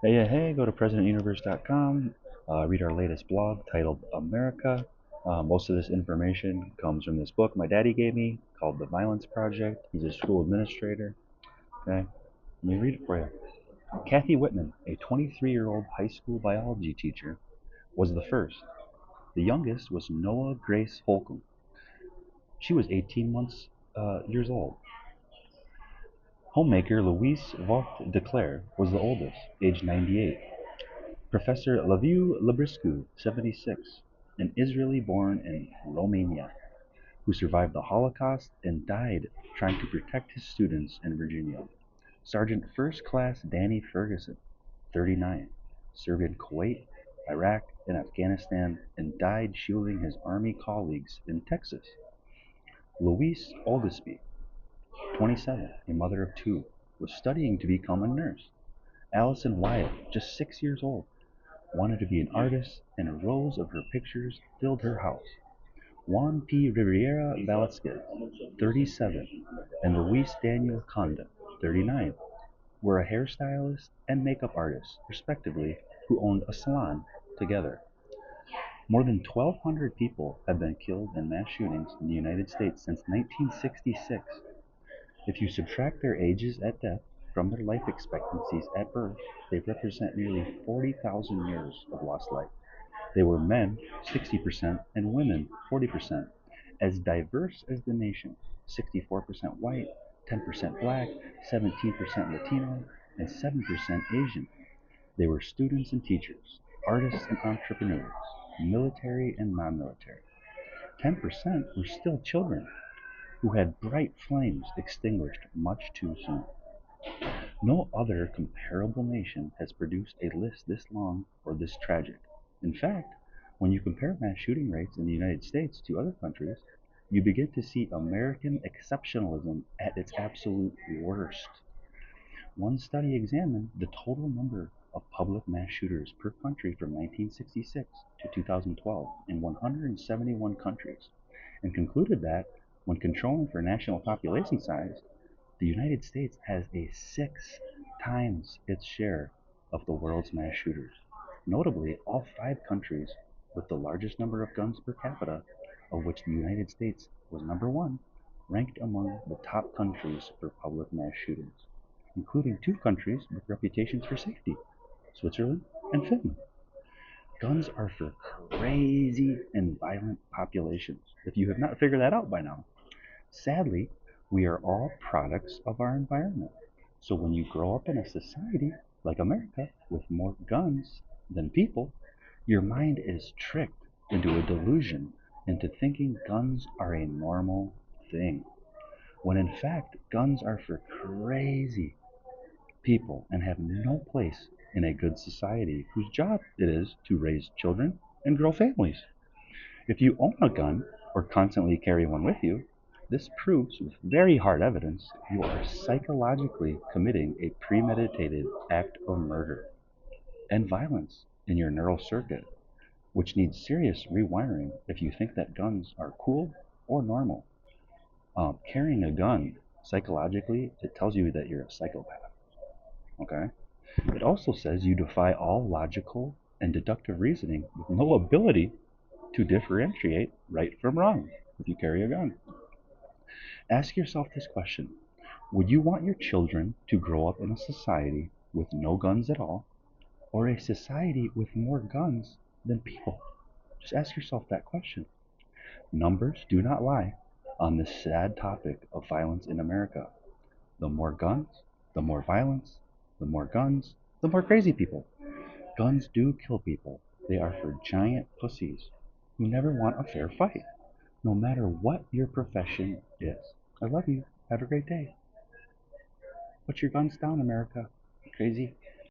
Hey, go to PresidentUniverse.com, read our latest blog titled America. Most of this information comes from this book my daddy gave me called The Violence Project. He's a school administrator. Okay, let me read it for you. Kathy Whitman, a 23-year-old high school biology teacher, was the first. The youngest was Noah Grace Holcomb. She was 18 years old. Homemaker Louise Vaught de Clare was the oldest, aged 98. Professor Liviu Librescu, 76, an Israeli born in Romania, who survived the Holocaust and died trying to protect his students in Virginia. Sergeant First Class Danny Ferguson, 39, served in Kuwait, Iraq, and Afghanistan and died shielding his Army colleagues in Texas. Louise Oglesby, 27, a mother of two, was studying to become a nurse. Allison Wyatt, just 6 years old, wanted to be an artist, and rows of her pictures filled her house. Juan P. Rivera Velasquez, 37, and Luis Daniel Conde, 39, were a hairstylist and makeup artist, respectively, who owned a salon together. More than 1,200 people have been killed in mass shootings in the United States since 1966. If you subtract their ages at death from their life expectancies at birth, they represent nearly 40,000 years of lost life. They were men, 60%, and women, 40%, as diverse as the nation, 64% white, 10% black, 17% Latino, and 7% Asian. They were students and teachers, artists and entrepreneurs, military and non-military. 10% were still children who had bright flames extinguished much too soon. No other comparable nation has produced a list this long or this tragic. In fact, when you compare mass shooting rates in the United States to other countries, you begin to see American exceptionalism at its absolute worst. One study examined the total number of public mass shooters per country from 1966 to 2012 in 171 countries and concluded that, when controlling for national population size, the United States has a six times its share of the world's mass shooters. Notably, all five countries with the largest number of guns per capita, of which the United States was number one, ranked among the top countries for public mass shootings, including two countries with reputations for safety, Switzerland and Finland. Guns are for crazy and violent populations, if you have not figured that out by now. Sadly, we are all products of our environment. So when you grow up in a society like America with more guns than people, your mind is tricked into a delusion into thinking guns are a normal thing. When in fact, guns are for crazy people and have no place in a good society whose job it is to raise children and grow families. If you own a gun or constantly carry one with you, this proves with very hard evidence you are psychologically committing a premeditated act of murder and violence in your neural circuit, which needs serious rewiring if you think that guns are cool or normal. Carrying a gun, psychologically, it tells you that you're a psychopath. Okay? It also says you defy all logical and deductive reasoning with no ability to differentiate right from wrong if you carry a gun. Ask yourself this question: would you want your children to grow up in a society with no guns at all, or a society with more guns than people? Just ask yourself that question. Numbers do not lie on this sad topic of violence in America. The more guns, the more violence, the more guns, the more crazy people. Guns do kill people. They are for giant pussies who never want a fair fight, no matter what your profession is. I love you. Have a great day. Put your guns down, America. Crazy.